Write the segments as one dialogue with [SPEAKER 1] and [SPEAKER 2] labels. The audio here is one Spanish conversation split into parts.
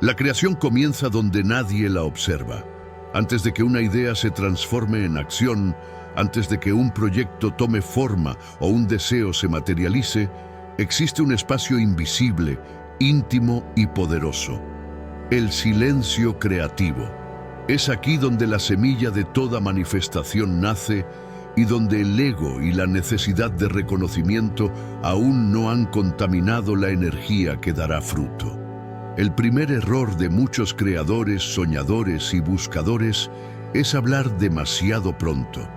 [SPEAKER 1] La creación comienza donde nadie la observa. Antes de que una idea se transforme en acción, antes de que un proyecto tome forma o un deseo se materialice, existe un espacio invisible, íntimo y poderoso. El silencio creativo. Es aquí donde la semilla de toda manifestación nace y donde el ego y la necesidad de reconocimiento aún no han contaminado la energía que dará fruto. El primer error de muchos creadores, soñadores y buscadores es hablar demasiado pronto.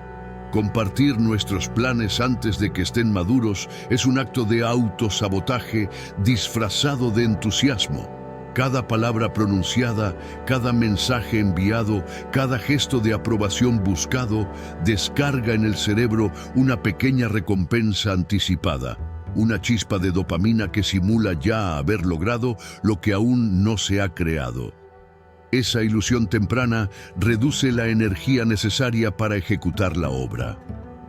[SPEAKER 1] Compartir nuestros planes antes de que estén maduros es un acto de autosabotaje disfrazado de entusiasmo. Cada palabra pronunciada, cada mensaje enviado, cada gesto de aprobación buscado, descarga en el cerebro una pequeña recompensa anticipada, una chispa de dopamina que simula ya haber logrado lo que aún no se ha creado. Esa ilusión temprana reduce la energía necesaria para ejecutar la obra.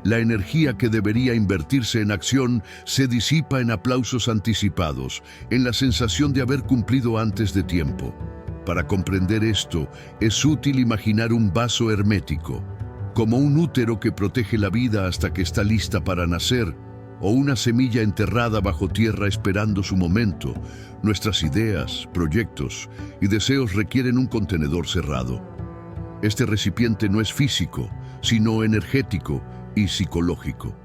[SPEAKER 1] La energía que debería invertirse en acción se disipa en aplausos anticipados, en la sensación de haber cumplido antes de tiempo. Para comprender esto, es útil imaginar un vaso hermético, como un útero que protege la vida hasta que está lista para nacer, o una semilla enterrada bajo tierra esperando su momento. Nuestras ideas, proyectos y deseos requieren un contenedor cerrado. Este recipiente no es físico, sino energético y psicológico.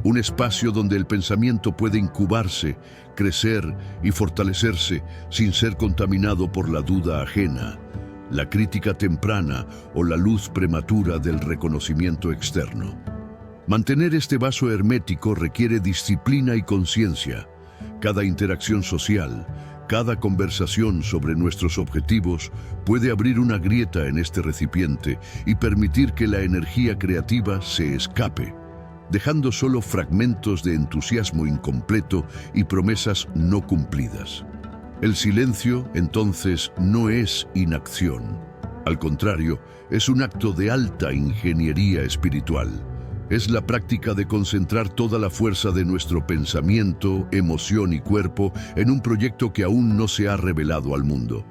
[SPEAKER 1] Un espacio donde el pensamiento puede incubarse, crecer y fortalecerse sin ser contaminado por la duda ajena, la crítica temprana o la luz prematura del reconocimiento externo. Mantener este vaso hermético requiere disciplina y conciencia. Cada interacción social, cada conversación sobre nuestros objetivos puede abrir una grieta en este recipiente y permitir que la energía creativa se escape, dejando solo fragmentos de entusiasmo incompleto y promesas no cumplidas. El silencio, entonces, no es inacción. Al contrario, es un acto de alta ingeniería espiritual. Es la práctica de concentrar toda la fuerza de nuestro pensamiento, emoción y cuerpo en un proyecto que aún no se ha revelado al mundo.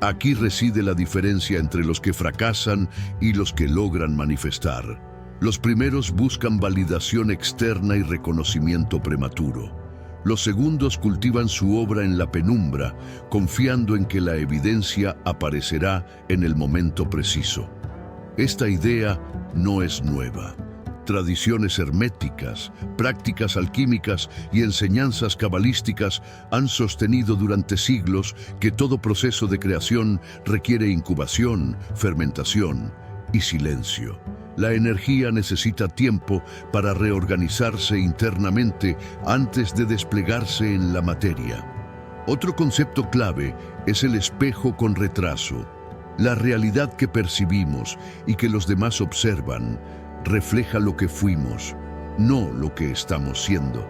[SPEAKER 1] Aquí reside la diferencia entre los que fracasan y los que logran manifestar. Los primeros buscan validación externa y reconocimiento prematuro. Los segundos cultivan su obra en la penumbra, confiando en que la evidencia aparecerá en el momento preciso. Esta idea no es nueva. Tradiciones herméticas, prácticas alquímicas y enseñanzas cabalísticas han sostenido durante siglos que todo proceso de creación requiere incubación, fermentación y silencio. La energía necesita tiempo para reorganizarse internamente antes de desplegarse en la materia. Otro concepto clave es el espejo con retraso. La realidad que percibimos y que los demás observan refleja lo que fuimos, no lo que estamos siendo.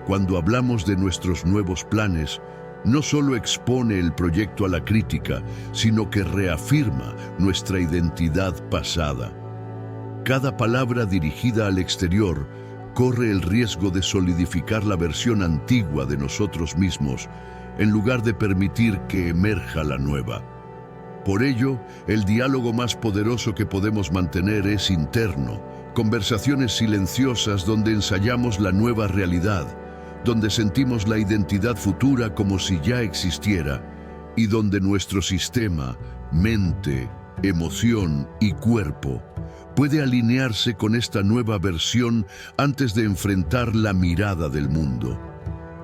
[SPEAKER 1] Cuando hablamos de nuestros nuevos planes, no solo expone el proyecto a la crítica, sino que reafirma nuestra identidad pasada. Cada palabra dirigida al exterior corre el riesgo de solidificar la versión antigua de nosotros mismos, en lugar de permitir que emerja la nueva. Por ello, el diálogo más poderoso que podemos mantener es interno, conversaciones silenciosas donde ensayamos la nueva realidad, donde sentimos la identidad futura como si ya existiera y donde nuestro sistema, mente, emoción y cuerpo puede alinearse con esta nueva versión antes de enfrentar la mirada del mundo.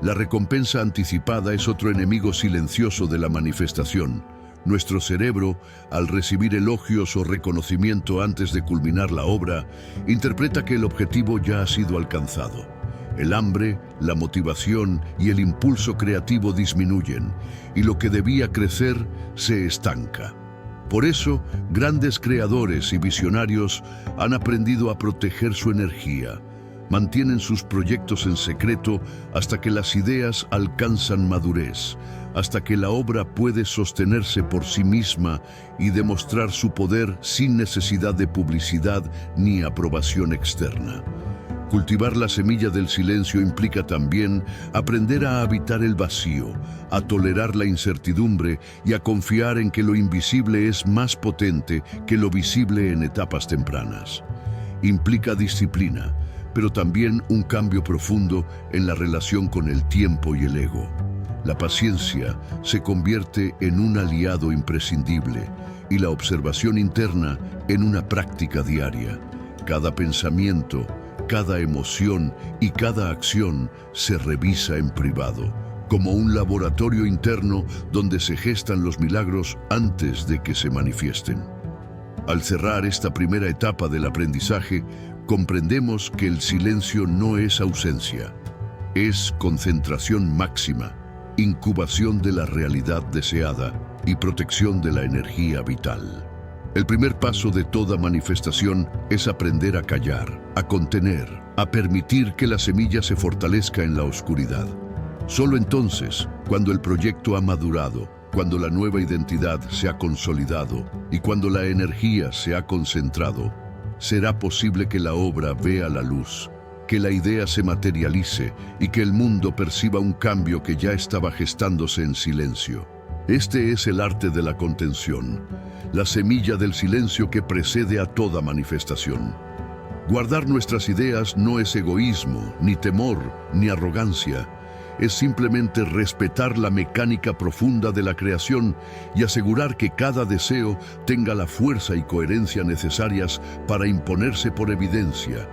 [SPEAKER 1] La recompensa anticipada es otro enemigo silencioso de la manifestación. Nuestro cerebro, al recibir elogios o reconocimiento antes de culminar la obra, interpreta que el objetivo ya ha sido alcanzado. El hambre, la motivación y el impulso creativo disminuyen, y lo que debía crecer se estanca. Por eso, grandes creadores y visionarios han aprendido a proteger su energía. Mantienen sus proyectos en secreto hasta que las ideas alcanzan madurez, hasta que la obra puede sostenerse por sí misma y demostrar su poder sin necesidad de publicidad ni aprobación externa. Cultivar la semilla del silencio implica también aprender a habitar el vacío, a tolerar la incertidumbre y a confiar en que lo invisible es más potente que lo visible en etapas tempranas. Implica disciplina, pero también un cambio profundo en la relación con el tiempo y el ego. La paciencia se convierte en un aliado imprescindible y la observación interna en una práctica diaria. Cada pensamiento, cada emoción y cada acción se revisa en privado, como un laboratorio interno donde se gestan los milagros antes de que se manifiesten. Al cerrar esta primera etapa del aprendizaje, comprendemos que el silencio no es ausencia, es concentración máxima, incubación de la realidad deseada y protección de la energía vital. El primer paso de toda manifestación es aprender a callar, a contener, a permitir que la semilla se fortalezca en la oscuridad. Solo entonces, cuando el proyecto ha madurado, cuando la nueva identidad se ha consolidado y cuando la energía se ha concentrado, será posible que la obra vea la luz, que la idea se materialice y que el mundo perciba un cambio que ya estaba gestándose en silencio. Este es el arte de la contención, la semilla del silencio que precede a toda manifestación. Guardar nuestras ideas no es egoísmo, ni temor, ni arrogancia. Es simplemente respetar la mecánica profunda de la creación y asegurar que cada deseo tenga la fuerza y coherencia necesarias para imponerse por evidencia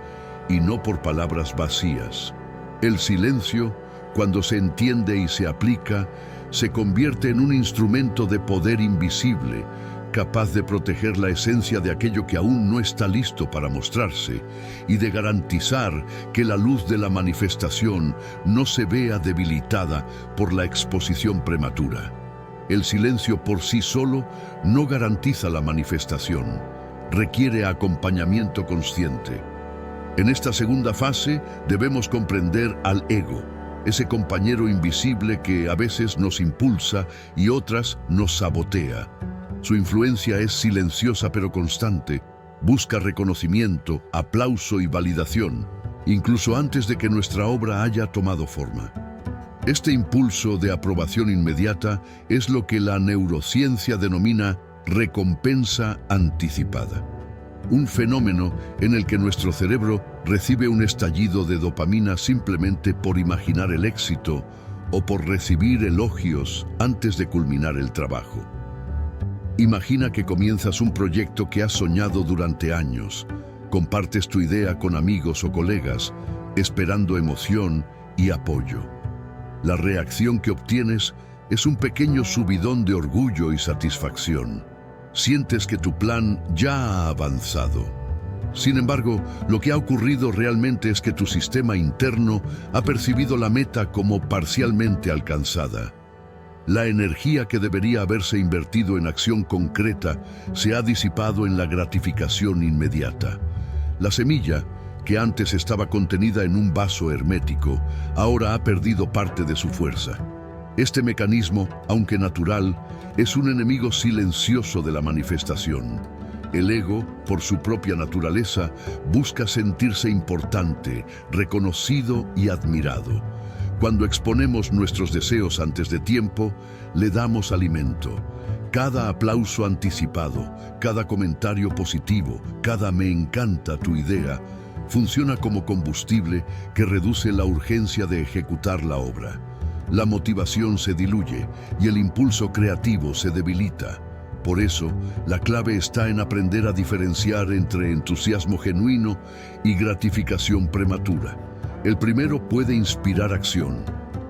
[SPEAKER 1] y no por palabras vacías. El silencio, cuando se entiende y se aplica, se convierte en un instrumento de poder invisible, capaz de proteger la esencia de aquello que aún no está listo para mostrarse y de garantizar que la luz de la manifestación no se vea debilitada por la exposición prematura. El silencio por sí solo no garantiza la manifestación, requiere acompañamiento consciente. En esta segunda fase debemos comprender al ego, ese compañero invisible que a veces nos impulsa y otras nos sabotea. Su influencia es silenciosa pero constante, busca reconocimiento, aplauso y validación, incluso antes de que nuestra obra haya tomado forma. Este impulso de aprobación inmediata es lo que la neurociencia denomina recompensa anticipada. Un fenómeno en el que nuestro cerebro recibe un estallido de dopamina simplemente por imaginar el éxito o por recibir elogios antes de culminar el trabajo. Imagina que comienzas un proyecto que has soñado durante años, compartes tu idea con amigos o colegas, esperando emoción y apoyo. La reacción que obtienes es un pequeño subidón de orgullo y satisfacción. Sientes que tu plan ya ha avanzado. Sin embargo, lo que ha ocurrido realmente es que tu sistema interno ha percibido la meta como parcialmente alcanzada. La energía que debería haberse invertido en acción concreta se ha disipado en la gratificación inmediata. La semilla, que antes estaba contenida en un vaso hermético, ahora ha perdido parte de su fuerza. Este mecanismo, aunque natural, es un enemigo silencioso de la manifestación. El ego, por su propia naturaleza, busca sentirse importante, reconocido y admirado. Cuando exponemos nuestros deseos antes de tiempo, le damos alimento. Cada aplauso anticipado, cada comentario positivo, cada me encanta tu idea, funciona como combustible que reduce la urgencia de ejecutar la obra. La motivación se diluye y el impulso creativo se debilita. Por eso, la clave está en aprender a diferenciar entre entusiasmo genuino y gratificación prematura. El primero puede inspirar acción.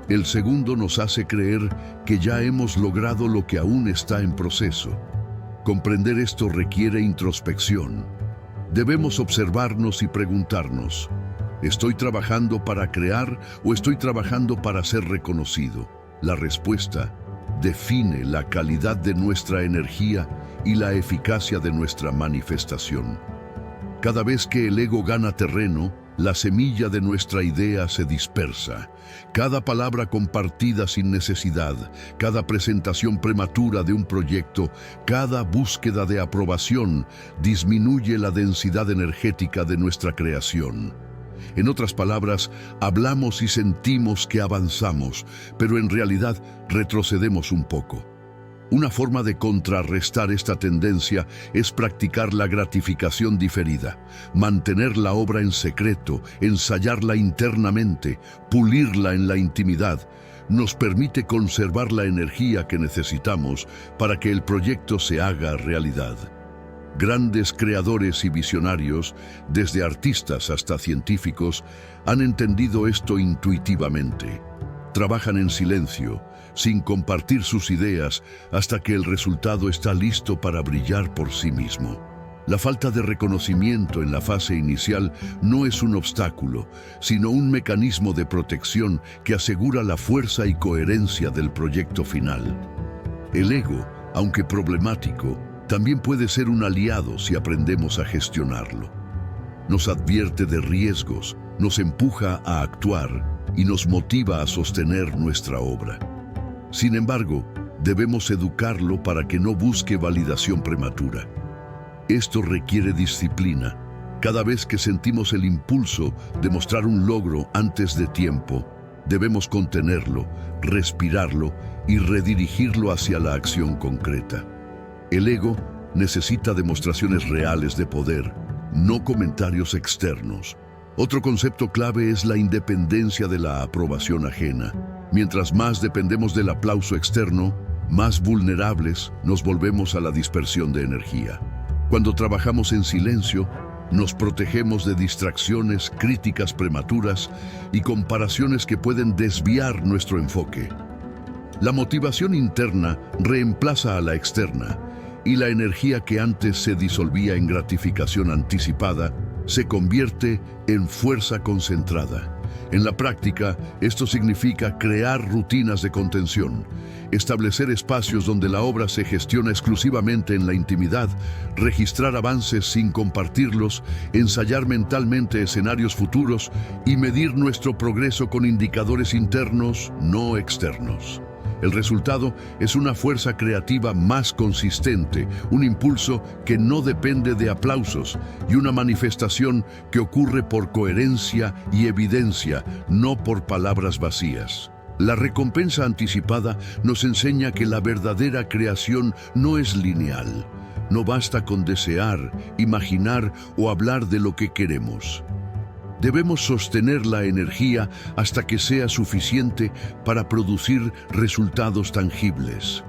[SPEAKER 1] El segundo nos hace creer que ya hemos logrado lo que aún está en proceso. Comprender esto requiere introspección. Debemos observarnos y preguntarnos: ¿estoy trabajando para crear o estoy trabajando para ser reconocido? La respuesta define la calidad de nuestra energía y la eficacia de nuestra manifestación. Cada vez que el ego gana terreno, la semilla de nuestra idea se dispersa. Cada palabra compartida sin necesidad, cada presentación prematura de un proyecto, cada búsqueda de aprobación disminuye la densidad energética de nuestra creación. En otras palabras, hablamos y sentimos que avanzamos, pero en realidad retrocedemos un poco. Una forma de contrarrestar esta tendencia es practicar la gratificación diferida, mantener la obra en secreto, ensayarla internamente, pulirla en la intimidad. Nos permite conservar la energía que necesitamos para que el proyecto se haga realidad. Grandes creadores y visionarios, desde artistas hasta científicos, han entendido esto intuitivamente. Trabajan en silencio, sin compartir sus ideas, hasta que el resultado está listo para brillar por sí mismo. La falta de reconocimiento en la fase inicial no es un obstáculo, sino un mecanismo de protección que asegura la fuerza y coherencia del proyecto final. El ego, aunque problemático, también puede ser un aliado si aprendemos a gestionarlo. Nos advierte de riesgos, nos empuja a actuar y nos motiva a sostener nuestra obra. Sin embargo, debemos educarlo para que no busque validación prematura. Esto requiere disciplina. Cada vez que sentimos el impulso de mostrar un logro antes de tiempo, debemos contenerlo, respirarlo y redirigirlo hacia la acción concreta. El ego necesita demostraciones reales de poder, no comentarios externos. Otro concepto clave es la independencia de la aprobación ajena. Mientras más dependemos del aplauso externo, más vulnerables nos volvemos a la dispersión de energía. Cuando trabajamos en silencio, nos protegemos de distracciones, críticas prematuras y comparaciones que pueden desviar nuestro enfoque. La motivación interna reemplaza a la externa, y la energía que antes se disolvía en gratificación anticipada se convierte en fuerza concentrada. En la práctica, esto significa crear rutinas de contención, establecer espacios donde la obra se gestiona exclusivamente en la intimidad, registrar avances sin compartirlos, ensayar mentalmente escenarios futuros y medir nuestro progreso con indicadores internos, no externos. El resultado es una fuerza creativa más consistente, un impulso que no depende de aplausos y una manifestación que ocurre por coherencia y evidencia, no por palabras vacías. La recompensa anticipada nos enseña que la verdadera creación no es lineal. No basta con desear, imaginar o hablar de lo que queremos. Debemos sostener la energía hasta que sea suficiente para producir resultados tangibles.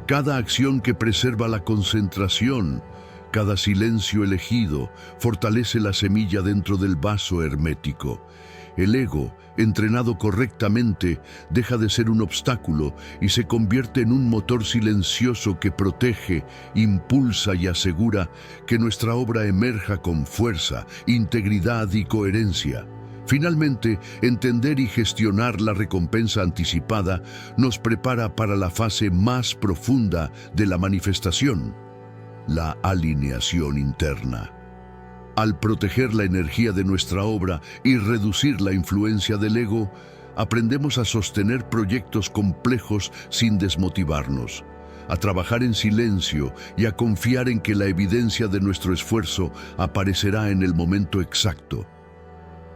[SPEAKER 1] Cada acción que preserva la concentración, cada silencio elegido, fortalece la semilla dentro del vaso hermético. El ego, entrenado correctamente, deja de ser un obstáculo y se convierte en un motor silencioso que protege, impulsa y asegura que nuestra obra emerja con fuerza, integridad y coherencia. Finalmente, entender y gestionar la recompensa anticipada nos prepara para la fase más profunda de la manifestación, la alineación interna. Al proteger la energía de nuestra obra y reducir la influencia del ego, aprendemos a sostener proyectos complejos sin desmotivarnos, a trabajar en silencio y a confiar en que la evidencia de nuestro esfuerzo aparecerá en el momento exacto.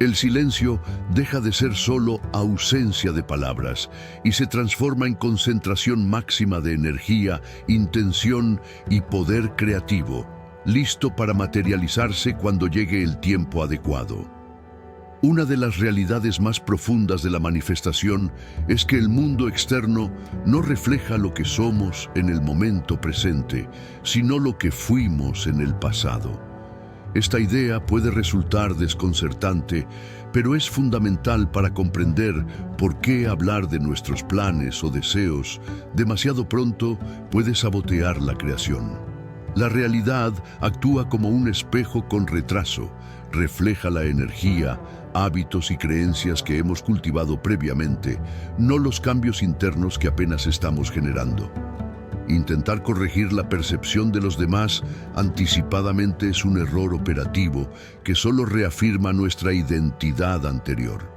[SPEAKER 1] El silencio deja de ser solo ausencia de palabras y se transforma en concentración máxima de energía, intención y poder creativo, listo para materializarse cuando llegue el tiempo adecuado. Una de las realidades más profundas de la manifestación es que el mundo externo no refleja lo que somos en el momento presente, sino lo que fuimos en el pasado. Esta idea puede resultar desconcertante, pero es fundamental para comprender por qué hablar de nuestros planes o deseos demasiado pronto puede sabotear la creación. La realidad actúa como un espejo con retraso, refleja la energía, hábitos y creencias que hemos cultivado previamente, no los cambios internos que apenas estamos generando. Intentar corregir la percepción de los demás anticipadamente es un error operativo que solo reafirma nuestra identidad anterior.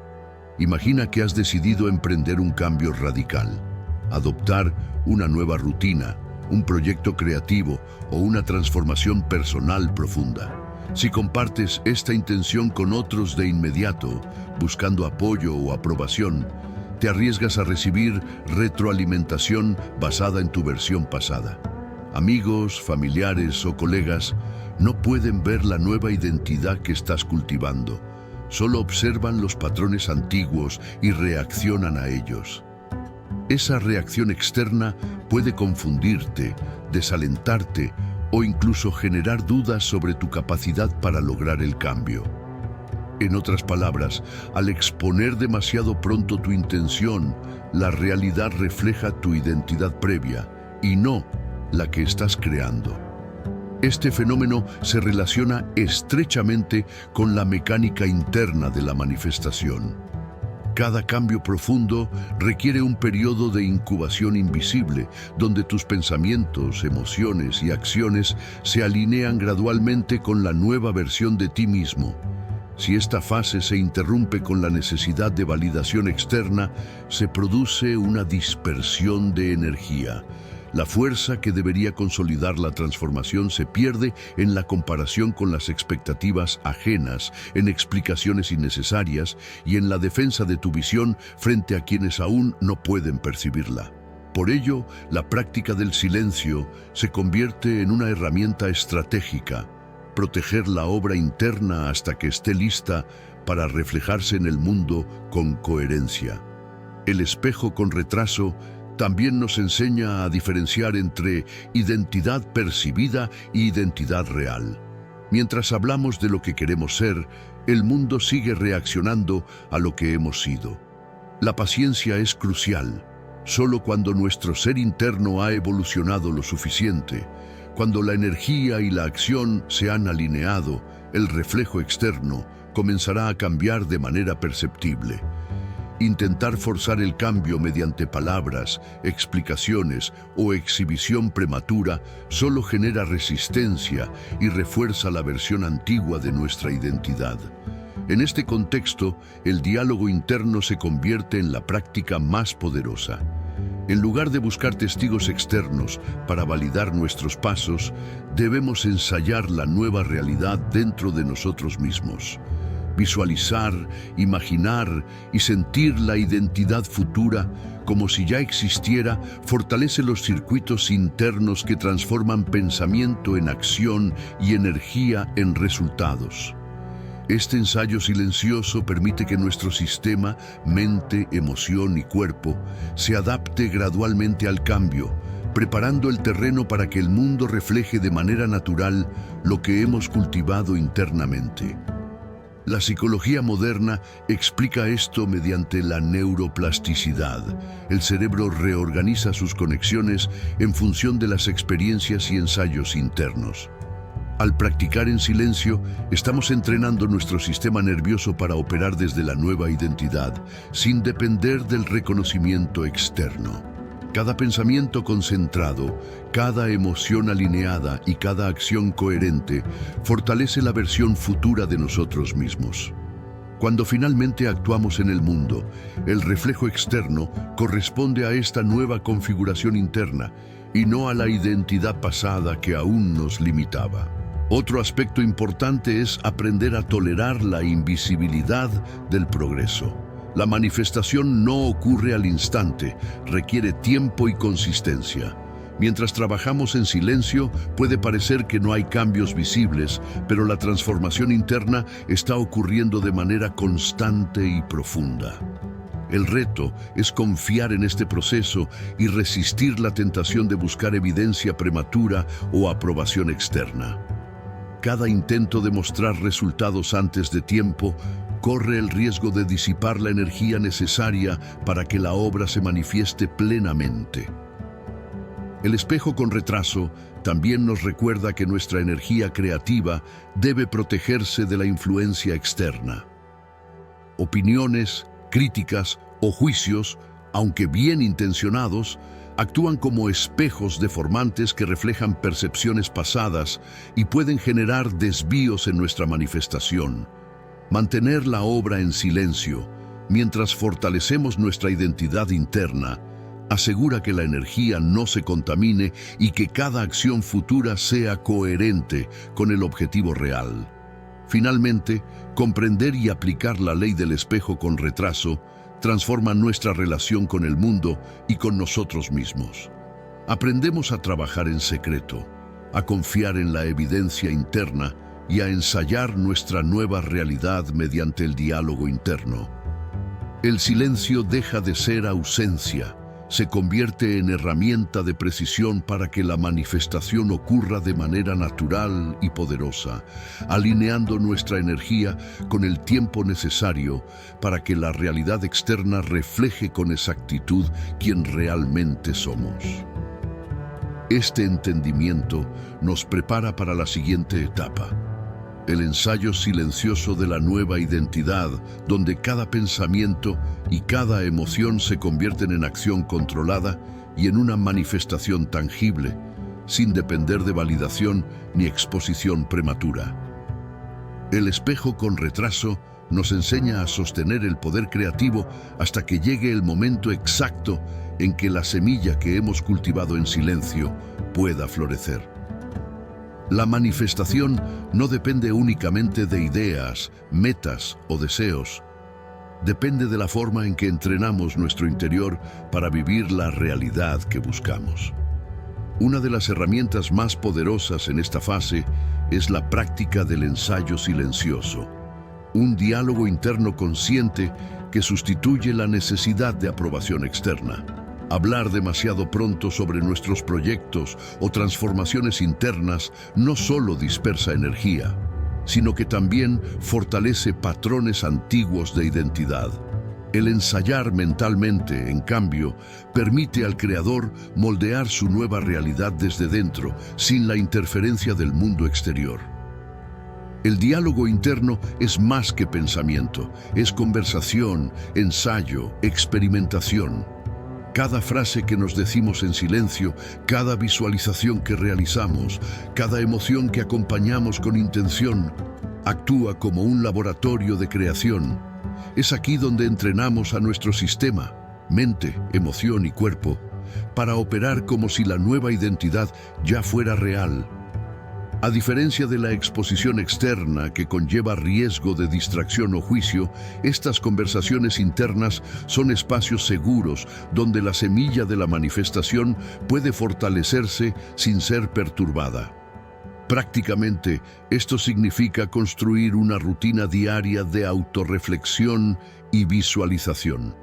[SPEAKER 1] Imagina que has decidido emprender un cambio radical, adoptar una nueva rutina, un proyecto creativo o una transformación personal profunda. Si compartes esta intención con otros de inmediato, buscando apoyo o aprobación, te arriesgas a recibir retroalimentación basada en tu versión pasada. Amigos, familiares o colegas no pueden ver la nueva identidad que estás cultivando. Solo observan los patrones antiguos y reaccionan a ellos. Esa reacción externa puede confundirte, desalentarte o incluso generar dudas sobre tu capacidad para lograr el cambio. En otras palabras, al exponer demasiado pronto tu intención, la realidad refleja tu identidad previa y no la que estás creando. Este fenómeno se relaciona estrechamente con la mecánica interna de la manifestación. Cada cambio profundo requiere un periodo de incubación invisible, donde tus pensamientos, emociones y acciones se alinean gradualmente con la nueva versión de ti mismo. Si esta fase se interrumpe con la necesidad de validación externa, se produce una dispersión de energía. La fuerza que debería consolidar la transformación se pierde en la comparación con las expectativas ajenas, en explicaciones innecesarias y en la defensa de tu visión frente a quienes aún no pueden percibirla. Por ello, la práctica del silencio se convierte en una herramienta estratégica. Proteger la obra interna hasta que esté lista para reflejarse en el mundo con coherencia. El espejo con retraso también nos enseña a diferenciar entre identidad percibida y identidad real. Mientras hablamos de lo que queremos ser, el mundo sigue reaccionando a lo que hemos sido. La paciencia es crucial. Solo cuando nuestro ser interno ha evolucionado lo suficiente, cuando la energía y la acción se han alineado, el reflejo externo comenzará a cambiar de manera perceptible. Intentar forzar el cambio mediante palabras, explicaciones o exhibición prematura solo genera resistencia y refuerza la versión antigua de nuestra identidad. En este contexto, el diálogo interno se convierte en la práctica más poderosa. En lugar de buscar testigos externos para validar nuestros pasos, debemos ensayar la nueva realidad dentro de nosotros mismos. Visualizar, imaginar y sentir la identidad futura como si ya existiera fortalece los circuitos internos que transforman pensamiento en acción y energía en resultados. Este ensayo silencioso permite que nuestro sistema, mente, emoción y cuerpo, se adapte gradualmente al cambio, preparando el terreno para que el mundo refleje de manera natural lo que hemos cultivado internamente. La psicología moderna explica esto mediante la neuroplasticidad. El cerebro reorganiza sus conexiones en función de las experiencias y ensayos internos. Al practicar en silencio, estamos entrenando nuestro sistema nervioso para operar desde la nueva identidad, sin depender del reconocimiento externo. Cada pensamiento concentrado, cada emoción alineada y cada acción coherente fortalece la versión futura de nosotros mismos. Cuando finalmente actuamos en el mundo, el reflejo externo corresponde a esta nueva configuración interna y no a la identidad pasada que aún nos limitaba. Otro aspecto importante es aprender a tolerar la invisibilidad del progreso. La manifestación no ocurre al instante, requiere tiempo y consistencia. Mientras trabajamos en silencio, puede parecer que no hay cambios visibles, pero la transformación interna está ocurriendo de manera constante y profunda. El reto es confiar en este proceso y resistir la tentación de buscar evidencia prematura o aprobación externa. Cada intento de mostrar resultados antes de tiempo corre el riesgo de disipar la energía necesaria para que la obra se manifieste plenamente. El espejo con retraso también nos recuerda que nuestra energía creativa debe protegerse de la influencia externa. Opiniones, críticas o juicios, aunque bien intencionados, actúan como espejos deformantes que reflejan percepciones pasadas y pueden generar desvíos en nuestra manifestación. Mantener la obra en silencio, mientras fortalecemos nuestra identidad interna, asegura que la energía no se contamine y que cada acción futura sea coherente con el objetivo real. Finalmente, comprender y aplicar la ley del espejo con retraso transforma nuestra relación con el mundo y con nosotros mismos. Aprendemos a trabajar en secreto, a confiar en la evidencia interna y a ensayar nuestra nueva realidad mediante el diálogo interno. El silencio deja de ser ausencia, se convierte en herramienta de precisión para que la manifestación ocurra de manera natural y poderosa, alineando nuestra energía con el tiempo necesario para que la realidad externa refleje con exactitud quién realmente somos. Este entendimiento nos prepara para la siguiente etapa, el ensayo silencioso de la nueva identidad, donde cada pensamiento y cada emoción se convierten en acción controlada y en una manifestación tangible, sin depender de validación ni exposición prematura. El espejo con retraso nos enseña a sostener el poder creativo hasta que llegue el momento exacto en que la semilla que hemos cultivado en silencio pueda florecer. La manifestación no depende únicamente de ideas, metas o deseos. Depende de la forma en que entrenamos nuestro interior para vivir la realidad que buscamos. Una de las herramientas más poderosas en esta fase es la práctica del ensayo silencioso, un diálogo interno consciente que sustituye la necesidad de aprobación externa. Hablar demasiado pronto sobre nuestros proyectos o transformaciones internas no solo dispersa energía, sino que también fortalece patrones antiguos de identidad. El ensayar mentalmente, en cambio, permite al creador moldear su nueva realidad desde dentro, sin la interferencia del mundo exterior. El diálogo interno es más que pensamiento, es conversación, ensayo, experimentación. Cada frase que nos decimos en silencio, cada visualización que realizamos, cada emoción que acompañamos con intención, actúa como un laboratorio de creación. Es aquí donde entrenamos a nuestro sistema, mente, emoción y cuerpo, para operar como si la nueva identidad ya fuera real. A diferencia de la exposición externa que conlleva riesgo de distracción o juicio, estas conversaciones internas son espacios seguros donde la semilla de la manifestación puede fortalecerse sin ser perturbada. Prácticamente, esto significa construir una rutina diaria de autorreflexión y visualización.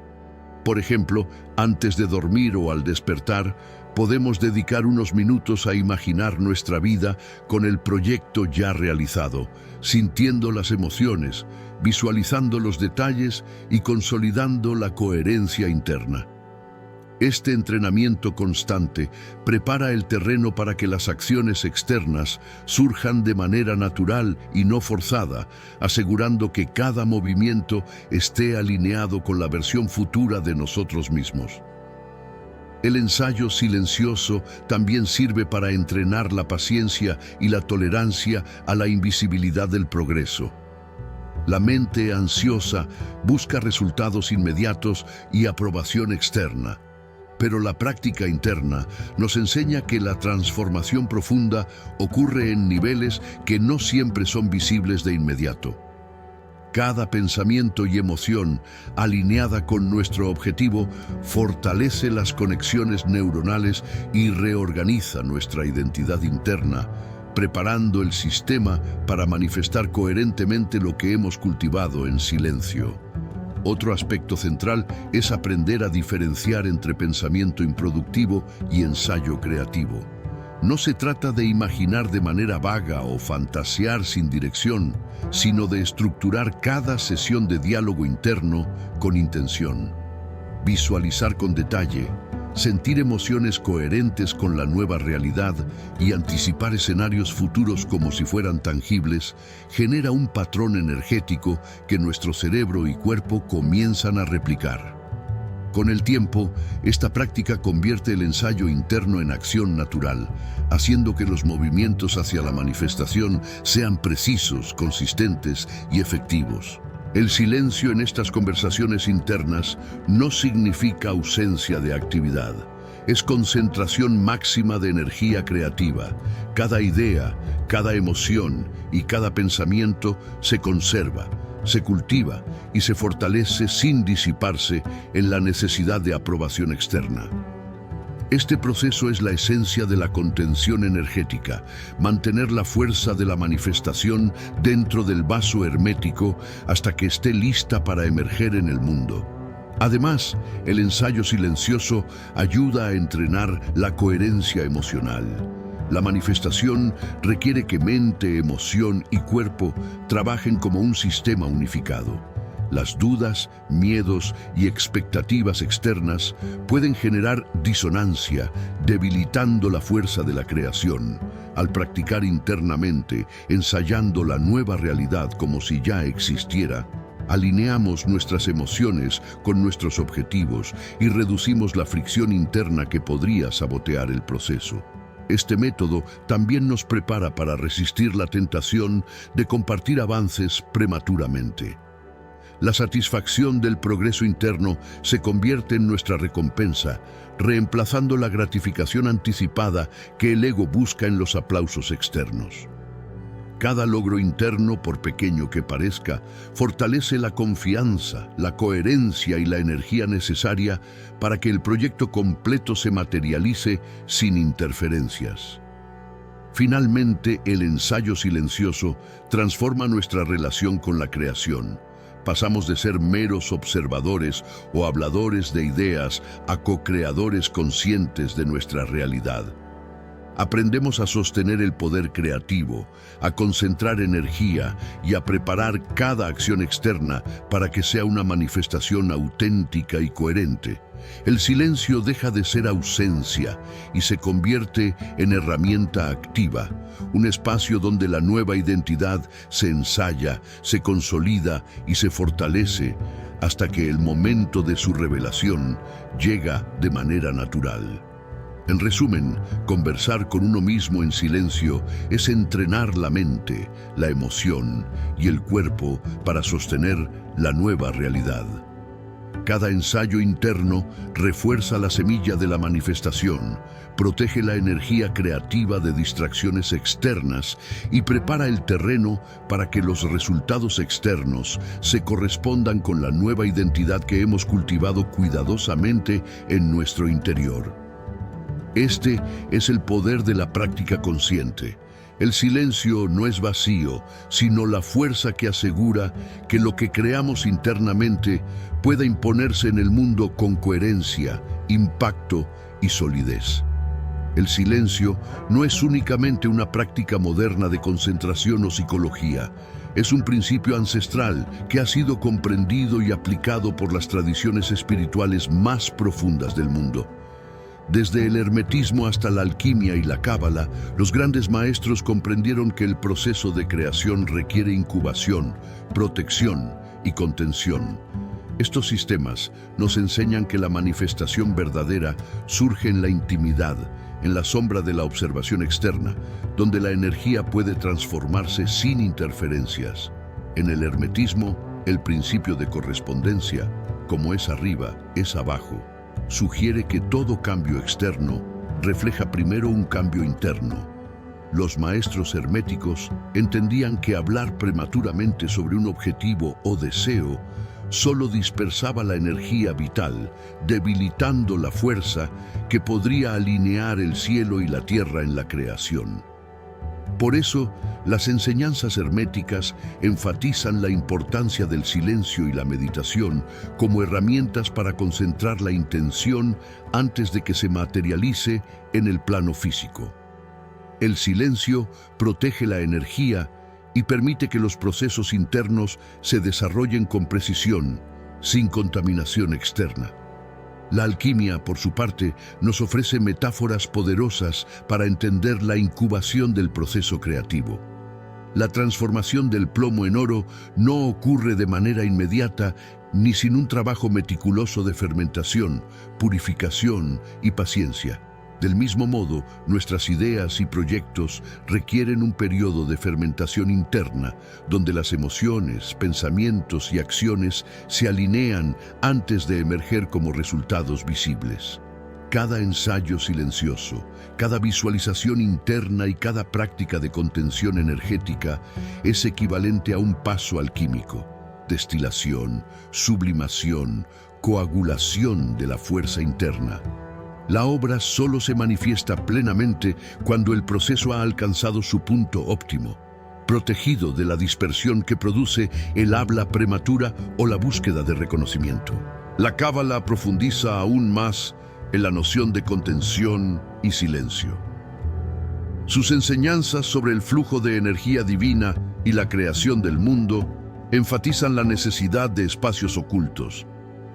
[SPEAKER 1] Por ejemplo, antes de dormir o al despertar, podemos dedicar unos minutos a imaginar nuestra vida con el proyecto ya realizado, sintiendo las emociones, visualizando los detalles y consolidando la coherencia interna. Este entrenamiento constante prepara el terreno para que las acciones externas surjan de manera natural y no forzada, asegurando que cada movimiento esté alineado con la versión futura de nosotros mismos. El ensayo silencioso también sirve para entrenar la paciencia y la tolerancia a la invisibilidad del progreso. La mente ansiosa busca resultados inmediatos y aprobación externa, pero la práctica interna nos enseña que la transformación profunda ocurre en niveles que no siempre son visibles de inmediato. Cada pensamiento y emoción alineada con nuestro objetivo fortalece las conexiones neuronales y reorganiza nuestra identidad interna, preparando el sistema para manifestar coherentemente lo que hemos cultivado en silencio. Otro aspecto central es aprender a diferenciar entre pensamiento improductivo y ensayo creativo. No se trata de imaginar de manera vaga o fantasear sin dirección, sino de estructurar cada sesión de diálogo interno con intención. Visualizar con detalle, sentir emociones coherentes con la nueva realidad y anticipar escenarios futuros como si fueran tangibles, genera un patrón energético que nuestro cerebro y cuerpo comienzan a replicar. Con el tiempo, esta práctica convierte el ensayo interno en acción natural, haciendo que los movimientos hacia la manifestación sean precisos, consistentes y efectivos. El silencio en estas conversaciones internas no significa ausencia de actividad. es concentración máxima de energía creativa. Cada idea, cada emoción y cada pensamiento se conserva, se cultiva y se fortalece sin disiparse en la necesidad de aprobación externa. Este proceso es la esencia de la contención energética, mantener la fuerza de la manifestación dentro del vaso hermético hasta que esté lista para emerger en el mundo. Además, el ensayo silencioso ayuda a entrenar la coherencia emocional. La manifestación requiere que mente, emoción y cuerpo trabajen como un sistema unificado. Las dudas, miedos y expectativas externas pueden generar disonancia, debilitando la fuerza de la creación. Al practicar internamente, ensayando la nueva realidad como si ya existiera, alineamos nuestras emociones con nuestros objetivos y reducimos la fricción interna que podría sabotear el proceso. Este método también nos prepara para resistir la tentación de compartir avances prematuramente. La satisfacción del progreso interno se convierte en nuestra recompensa, reemplazando la gratificación anticipada que el ego busca en los aplausos externos. Cada logro interno, por pequeño que parezca, fortalece la confianza, la coherencia y la energía necesaria para que el proyecto completo se materialice sin interferencias. Finalmente, el ensayo silencioso transforma nuestra relación con la creación. Pasamos de ser meros observadores o habladores de ideas a co-creadores conscientes de nuestra realidad. Aprendemos a sostener el poder creativo, a concentrar energía y a preparar cada acción externa para que sea una manifestación auténtica y coherente. El silencio deja de ser ausencia y se convierte en herramienta activa, un espacio donde la nueva identidad se ensaya, se consolida y se fortalece hasta que el momento de su revelación llega de manera natural. En resumen, conversar con uno mismo en silencio es entrenar la mente, la emoción y el cuerpo para sostener la nueva realidad. Cada ensayo interno refuerza la semilla de la manifestación, protege la energía creativa de distracciones externas y prepara el terreno para que los resultados externos se correspondan con la nueva identidad que hemos cultivado cuidadosamente en nuestro interior. Este es el poder de la práctica consciente. El silencio no es vacío, sino la fuerza que asegura que lo que creamos internamente pueda imponerse en el mundo con coherencia, impacto y solidez. El silencio no es únicamente una práctica moderna de concentración o psicología. Es un principio ancestral que ha sido comprendido y aplicado por las tradiciones espirituales más profundas del mundo. Desde el hermetismo hasta la alquimia y la cábala, los grandes maestros comprendieron que el proceso de creación requiere incubación, protección y contención. Estos sistemas nos enseñan que la manifestación verdadera surge en la intimidad, en la sombra de la observación externa, donde la energía puede transformarse sin interferencias. En el hermetismo, el principio de correspondencia, como es arriba, es abajo, sugiere que todo cambio externo refleja primero un cambio interno. Los maestros herméticos entendían que hablar prematuramente sobre un objetivo o deseo solo dispersaba la energía vital, debilitando la fuerza que podría alinear el cielo y la tierra en la creación. Por eso, las enseñanzas herméticas enfatizan la importancia del silencio y la meditación como herramientas para concentrar la intención antes de que se materialice en el plano físico. El silencio protege la energía y permite que los procesos internos se desarrollen con precisión, sin contaminación externa. La alquimia, por su parte, nos ofrece metáforas poderosas para entender la incubación del proceso creativo. La transformación del plomo en oro no ocurre de manera inmediata ni sin un trabajo meticuloso de fermentación, purificación y paciencia. Del mismo modo, nuestras ideas y proyectos requieren un periodo de fermentación interna, donde las emociones, pensamientos y acciones se alinean antes de emerger como resultados visibles. Cada ensayo silencioso, cada visualización interna y cada práctica de contención energética es equivalente a un paso alquímico: destilación, sublimación, coagulación de la fuerza interna. La obra solo se manifiesta plenamente cuando el proceso ha alcanzado su punto óptimo, protegido de la dispersión que produce el habla prematura o la búsqueda de reconocimiento. La Cábala profundiza aún más en la noción de contención y silencio. Sus enseñanzas sobre el flujo de energía divina y la creación del mundo enfatizan la necesidad de espacios ocultos,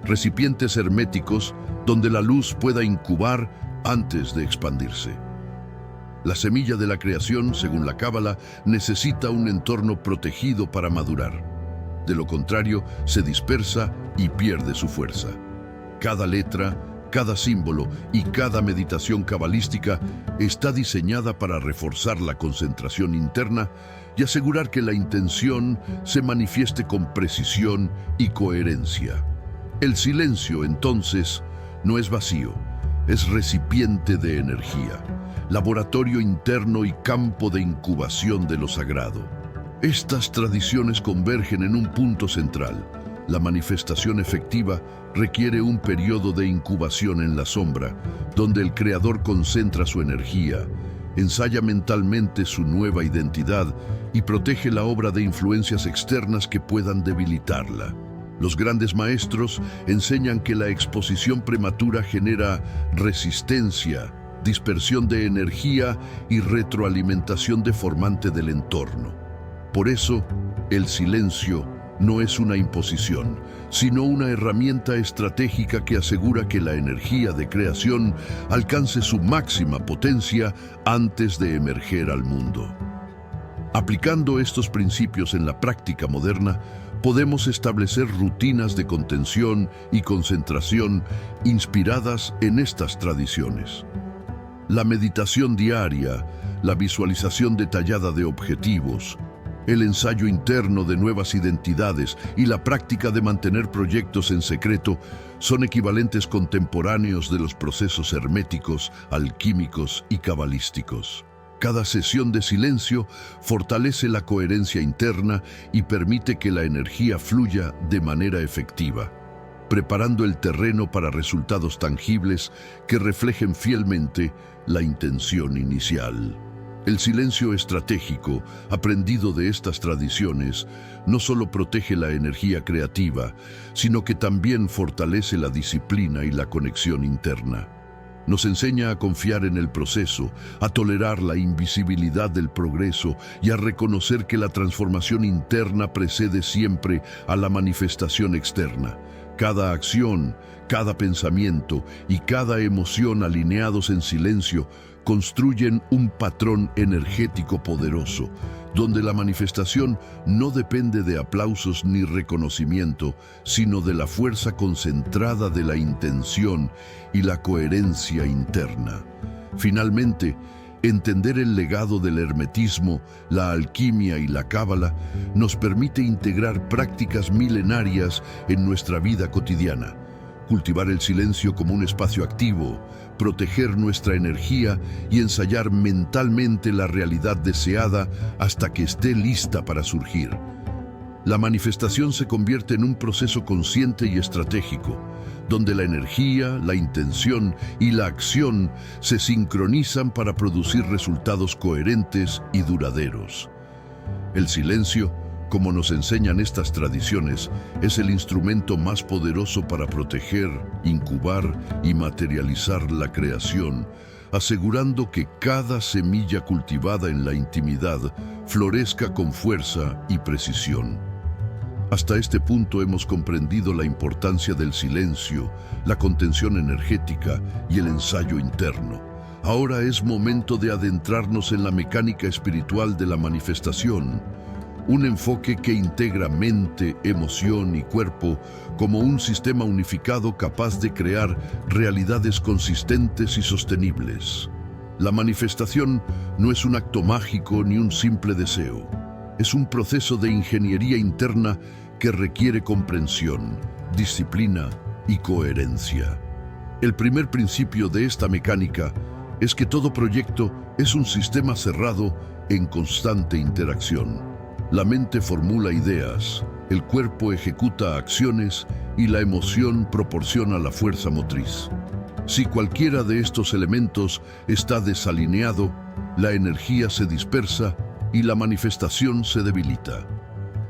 [SPEAKER 1] recipientes herméticos donde la luz pueda incubar antes de expandirse. La semilla de la creación, según la Cábala, necesita un entorno protegido para madurar. De lo contrario, se dispersa y pierde su fuerza. Cada letra, cada símbolo y cada meditación cabalística está diseñada para reforzar la concentración interna y asegurar que la intención se manifieste con precisión y coherencia. El silencio, entonces, no es vacío, es recipiente de energía, laboratorio interno y campo de incubación de lo sagrado. Estas tradiciones convergen en un punto central: la manifestación efectiva requiere un periodo de incubación en la sombra, donde el creador concentra su energía, ensaya mentalmente su nueva identidad y protege la obra de influencias externas que puedan debilitarla. Los grandes maestros enseñan que la exposición prematura genera resistencia, dispersión de energía y retroalimentación deformante del entorno. Por eso, el silencio no es una imposición, sino una herramienta estratégica que asegura que la energía de creación alcance su máxima potencia antes de emerger al mundo. Aplicando estos principios en la práctica moderna, podemos establecer rutinas de contención y concentración inspiradas en estas tradiciones. La meditación diaria, la visualización detallada de objetivos, el ensayo interno de nuevas identidades y la práctica de mantener proyectos en secreto son equivalentes contemporáneos de los procesos herméticos, alquímicos y cabalísticos. Cada sesión de silencio fortalece la coherencia interna y permite que la energía fluya de manera efectiva, preparando el terreno para resultados tangibles que reflejen fielmente la intención inicial. El silencio estratégico, aprendido de estas tradiciones, no solo protege la energía creativa, sino que también fortalece la disciplina y la conexión interna. Nos enseña a confiar en el proceso, a tolerar la invisibilidad del progreso y a reconocer que la transformación interna precede siempre a la manifestación externa. Cada acción, cada pensamiento y cada emoción alineados en silencio construyen un patrón energético poderoso, donde la manifestación no depende de aplausos ni reconocimiento, sino de la fuerza concentrada de la intención y la coherencia interna. Finalmente, entender el legado del hermetismo, la alquimia y la cábala nos permite integrar prácticas milenarias en nuestra vida cotidiana. Cultivar el silencio como un espacio activo, proteger nuestra energía y ensayar mentalmente la realidad deseada hasta que esté lista para surgir. La manifestación se convierte en un proceso consciente y estratégico, donde la energía, la intención y la acción se sincronizan para producir resultados coherentes y duraderos. El silencio, como nos enseñan estas tradiciones, es el instrumento más poderoso para proteger, incubar y materializar la creación, asegurando que cada semilla cultivada en la intimidad florezca con fuerza y precisión. Hasta este punto hemos comprendido la importancia del silencio, la contención energética y el ensayo interno. Ahora es momento de adentrarnos en la mecánica espiritual de la manifestación, un enfoque que integra mente, emoción y cuerpo como un sistema unificado capaz de crear realidades consistentes y sostenibles. La manifestación no es un acto mágico ni un simple deseo. Es un proceso de ingeniería interna que requiere comprensión, disciplina y coherencia. El primer principio de esta mecánica es que todo proyecto es un sistema cerrado en constante interacción. La mente formula ideas, el cuerpo ejecuta acciones y la emoción proporciona la fuerza motriz. Si cualquiera de estos elementos está desalineado, la energía se dispersa y la manifestación se debilita.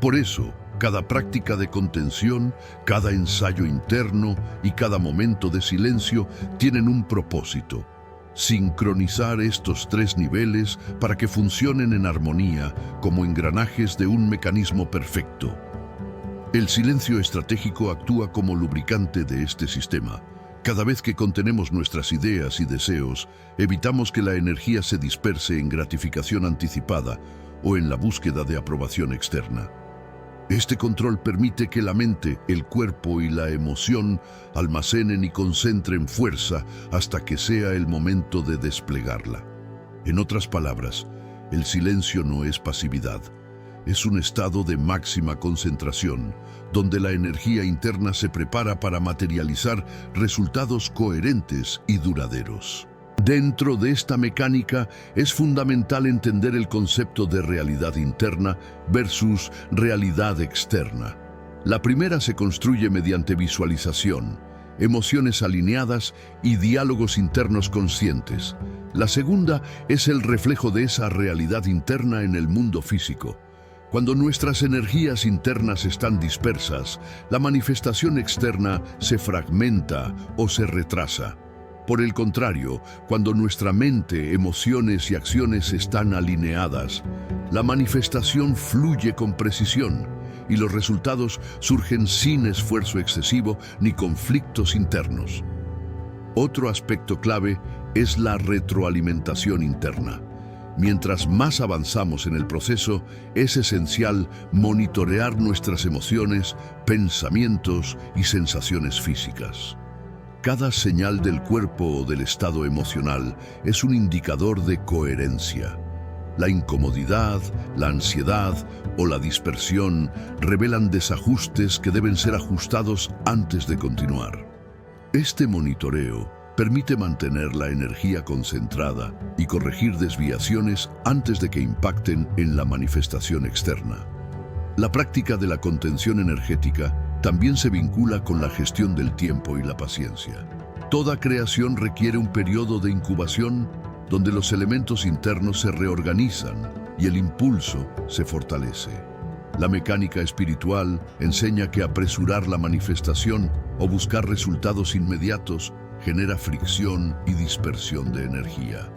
[SPEAKER 1] Por eso, cada práctica de contención, cada ensayo interno y cada momento de silencio tienen un propósito: sincronizar estos tres niveles para que funcionen en armonía como engranajes de un mecanismo perfecto. El silencio estratégico actúa como lubricante de este sistema. Cada vez que contenemos nuestras ideas y deseos, evitamos que la energía se disperse en gratificación anticipada o en la búsqueda de aprobación externa. Este control permite que la mente, el cuerpo y la emoción almacenen y concentren fuerza hasta que sea el momento de desplegarla. En otras palabras, el silencio no es pasividad. Es un estado de máxima concentración, donde la energía interna se prepara para materializar resultados coherentes y duraderos. Dentro de esta mecánica es fundamental entender el concepto de realidad interna versus realidad externa. La primera se construye mediante visualización, emociones alineadas y diálogos internos conscientes. La segunda es el reflejo de esa realidad interna en el mundo físico. Cuando nuestras energías internas están dispersas, la manifestación externa se fragmenta o se retrasa. Por el contrario, cuando nuestra mente, emociones y acciones están alineadas, la manifestación fluye con precisión y los resultados surgen sin esfuerzo excesivo ni conflictos internos. Otro aspecto clave es la retroalimentación interna. Mientras más avanzamos en el proceso, es esencial monitorear nuestras emociones, pensamientos y sensaciones físicas. Cada señal del cuerpo o del estado emocional es un indicador de coherencia. La incomodidad, la ansiedad o la dispersión revelan desajustes que deben ser ajustados antes de continuar. Este monitoreo permite mantener la energía concentrada y corregir desviaciones antes de que impacten en la manifestación externa. La práctica de la contención energética también se vincula con la gestión del tiempo y la paciencia. Toda creación requiere un periodo de incubación donde los elementos internos se reorganizan y el impulso se fortalece. La mecánica espiritual enseña que apresurar la manifestación o buscar resultados inmediatos genera fricción y dispersión de energía.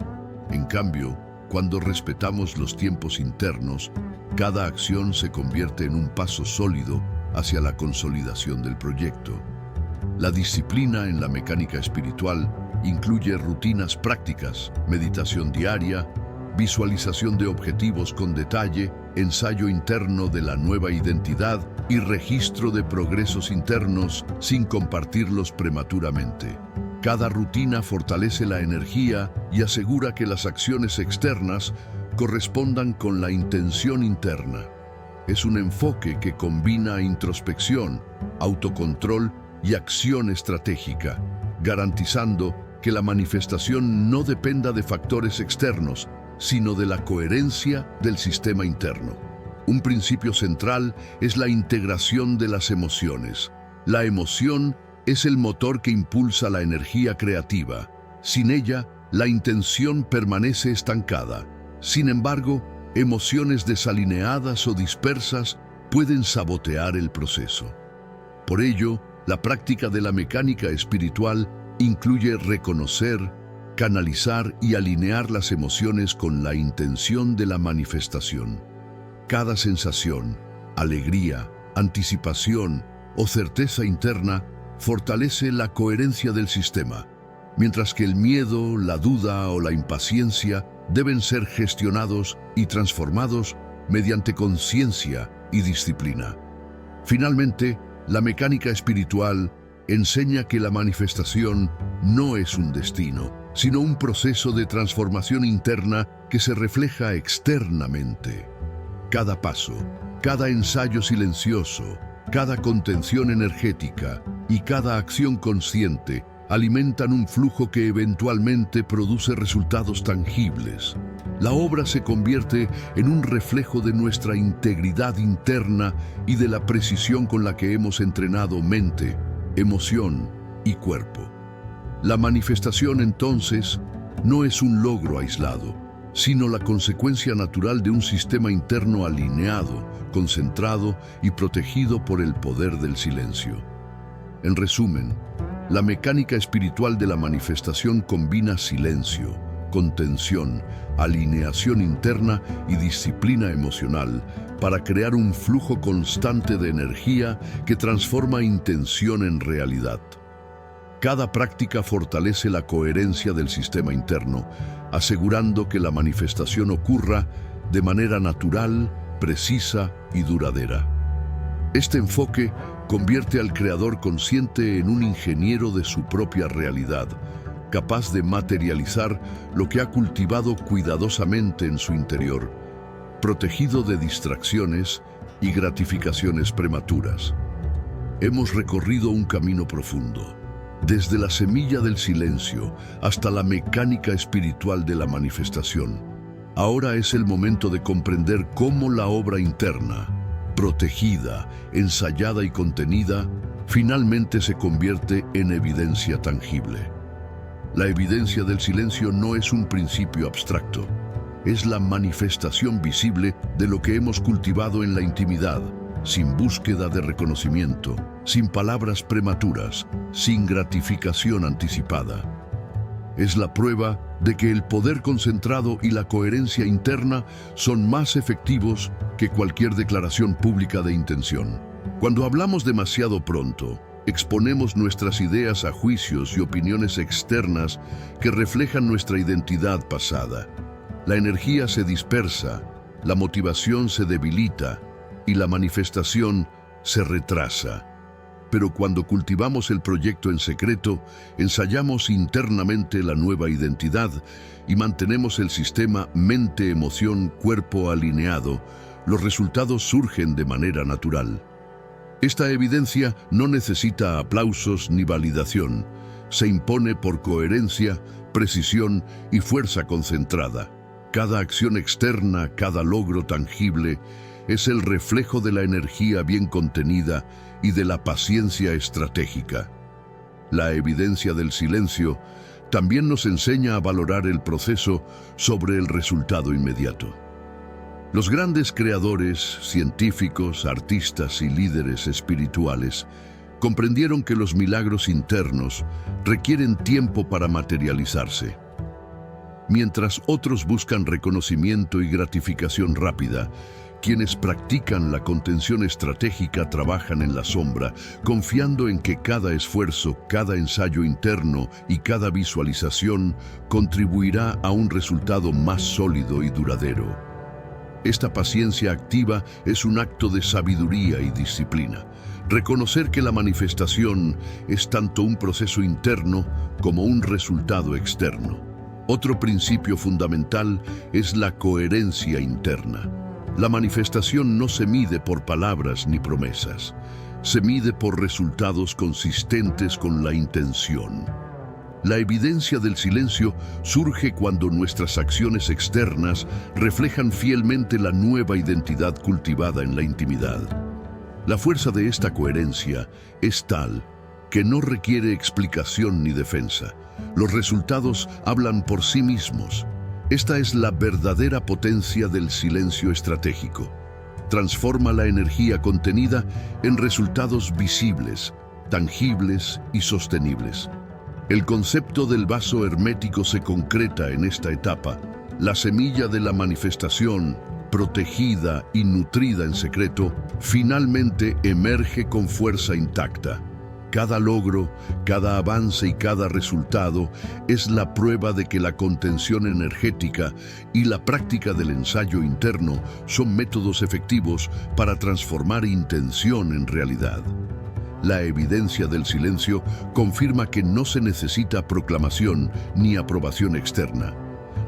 [SPEAKER 1] En cambio, cuando respetamos los tiempos internos, cada acción se convierte en un paso sólido hacia la consolidación del proyecto. La disciplina en la mecánica espiritual incluye rutinas prácticas, meditación diaria, visualización de objetivos con detalle, ensayo interno de la nueva identidad y registro de progresos internos sin compartirlos prematuramente. Cada rutina fortalece la energía y asegura que las acciones externas correspondan con la intención interna. Es un enfoque que combina introspección, autocontrol y acción estratégica, garantizando que la manifestación no dependa de factores externos, sino de la coherencia del sistema interno. Un principio central es la integración de las emociones. La emoción es el motor que impulsa la energía creativa. Sin ella, la intención permanece estancada. Sin embargo, emociones desalineadas o dispersas pueden sabotear el proceso. Por ello, la práctica de la mecánica espiritual incluye reconocer, canalizar y alinear las emociones con la intención de la manifestación. Cada sensación, alegría, anticipación o certeza interna fortalece la coherencia del sistema, mientras que el miedo, la duda o la impaciencia deben ser gestionados y transformados mediante conciencia y disciplina. Finalmente, la mecánica espiritual enseña que la manifestación no es un destino, sino un proceso de transformación interna que se refleja externamente. Cada paso, cada ensayo silencioso, cada contención energética y cada acción consciente alimentan un flujo que eventualmente produce resultados tangibles. La obra se convierte en un reflejo de nuestra integridad interna y de la precisión con la que hemos entrenado mente, emoción y cuerpo. La manifestación, entonces, no es un logro aislado, sino la consecuencia natural de un sistema interno alineado, concentrado y protegido por el poder del silencio. En resumen, la mecánica espiritual de la manifestación combina silencio, contención, alineación interna y disciplina emocional para crear un flujo constante de energía que transforma intención en realidad. Cada práctica fortalece la coherencia del sistema interno, asegurando que la manifestación ocurra de manera natural, precisa y duradera. Este enfoque convierte al creador consciente en un ingeniero de su propia realidad, capaz de materializar lo que ha cultivado cuidadosamente en su interior, protegido de distracciones y gratificaciones prematuras. Hemos recorrido un camino profundo, desde la semilla del silencio hasta la mecánica espiritual de la manifestación. Ahora es el momento de comprender cómo la obra interna, protegida, ensayada y contenida, finalmente se convierte en evidencia tangible. La evidencia del silencio no es un principio abstracto, es la manifestación visible de lo que hemos cultivado en la intimidad, sin búsqueda de reconocimiento, sin palabras prematuras, sin gratificación anticipada. Es la prueba de que el poder concentrado y la coherencia interna son más efectivos que cualquier declaración pública de intención. Cuando hablamos demasiado pronto, exponemos nuestras ideas a juicios y opiniones externas que reflejan nuestra identidad pasada. La energía se dispersa, la motivación se debilita y la manifestación se retrasa. Pero cuando cultivamos el proyecto en secreto, ensayamos internamente la nueva identidad y mantenemos el sistema mente-emoción-cuerpo alineado, los resultados surgen de manera natural. Esta evidencia no necesita aplausos ni validación, se impone por coherencia, precisión y fuerza concentrada. Cada acción externa, cada logro tangible, es el reflejo de la energía bien contenida y de la paciencia estratégica. La evidencia del silencio también nos enseña a valorar el proceso sobre el resultado inmediato. Los grandes creadores, científicos, artistas y líderes espirituales comprendieron que los milagros internos requieren tiempo para materializarse. Mientras otros buscan reconocimiento y gratificación rápida, quienes practican la contención estratégica trabajan en la sombra, confiando en que cada esfuerzo, cada ensayo interno y cada visualización contribuirá a un resultado más sólido y duradero. Esta paciencia activa es un acto de sabiduría y disciplina. Reconocer que la manifestación es tanto un proceso interno como un resultado externo. Otro principio fundamental es la coherencia interna. La manifestación no se mide por palabras ni promesas, se mide por resultados consistentes con la intención. La evidencia del silencio surge cuando nuestras acciones externas reflejan fielmente la nueva identidad cultivada en la intimidad. La fuerza de esta coherencia es tal que no requiere explicación ni defensa. Los resultados hablan por sí mismos. Esta es la verdadera potencia del silencio estratégico. Transforma la energía contenida en resultados visibles, tangibles y sostenibles. El concepto del vaso hermético se concreta en esta etapa. La semilla de la manifestación, protegida y nutrida en secreto, finalmente emerge con fuerza intacta. Cada logro, cada avance y cada resultado es la prueba de que la contención energética y la práctica del ensayo interno son métodos efectivos para transformar intención en realidad. La evidencia del silencio confirma que no se necesita proclamación ni aprobación externa.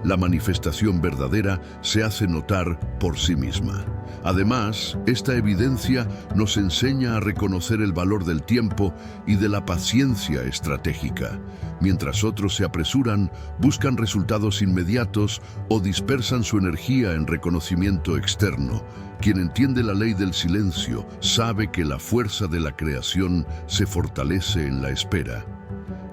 [SPEAKER 1] la manifestación verdadera se hace notar por sí misma. Además, esta evidencia nos enseña a reconocer el valor del tiempo y de la paciencia estratégica. Mientras otros se apresuran, buscan resultados inmediatos o dispersan su energía en reconocimiento externo. Quien entiende la ley del silencio sabe que la fuerza de la creación se fortalece en la espera.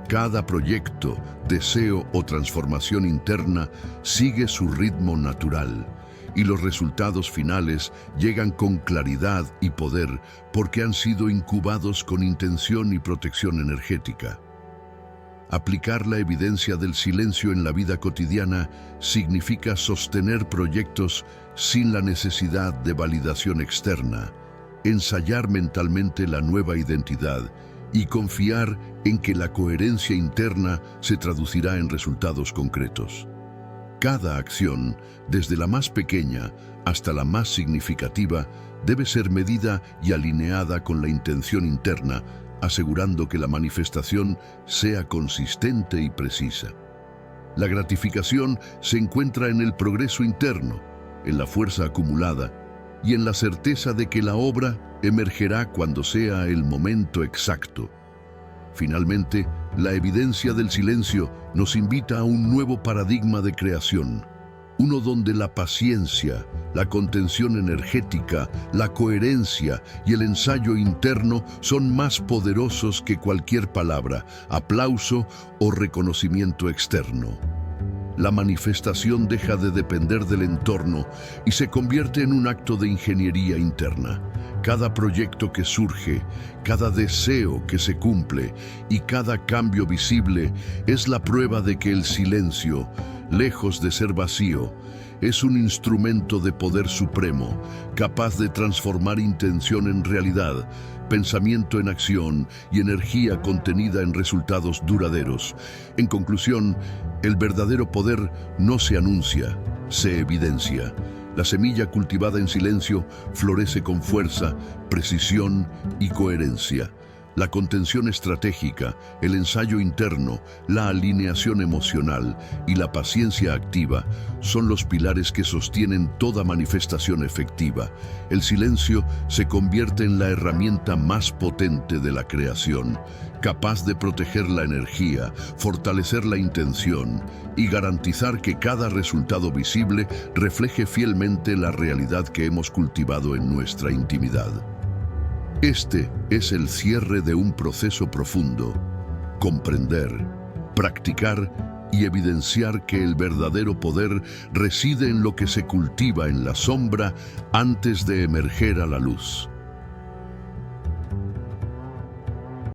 [SPEAKER 1] Cada proyecto, deseo o transformación interna sigue su ritmo natural, y los resultados finales llegan con claridad y poder porque han sido incubados con intención y protección energética. Aplicar la evidencia del silencio en la vida cotidiana significa sostener proyectos sin la necesidad de validación externa, ensayar mentalmente la nueva identidad y confiar en que la coherencia interna se traducirá en resultados concretos. Cada acción, desde la más pequeña hasta la más significativa, debe ser medida y alineada con la intención interna, asegurando que la manifestación sea consistente y precisa. La gratificación se encuentra en el progreso interno, en la fuerza acumulada y en la certeza de que la obra emergerá cuando sea el momento exacto. Finalmente, la evidencia del silencio nos invita a un nuevo paradigma de creación, uno donde la paciencia, la contención energética, la coherencia y el ensayo interno son más poderosos que cualquier palabra, aplauso o reconocimiento externo. La manifestación deja de depender del entorno y se convierte en un acto de ingeniería interna. Cada proyecto que surge, cada deseo que se cumple y cada cambio visible es la prueba de que el silencio, lejos de ser vacío, es un instrumento de poder supremo, capaz de transformar intención en realidad, pensamiento en acción y energía contenida en resultados duraderos. En conclusión, el verdadero poder no se anuncia, se evidencia. La semilla cultivada en silencio florece con fuerza, precisión y coherencia. La contención estratégica, el ensayo interno, la alineación emocional y la paciencia activa son los pilares que sostienen toda manifestación efectiva. El silencio se convierte en la herramienta más potente de la creación, capaz de proteger la energía, fortalecer la intención y garantizar que cada resultado visible refleje fielmente la realidad que hemos cultivado en nuestra intimidad. Este es el cierre de un proceso profundo: comprender, practicar y evidenciar que el verdadero poder reside en lo que se cultiva en la sombra antes de emerger a la luz.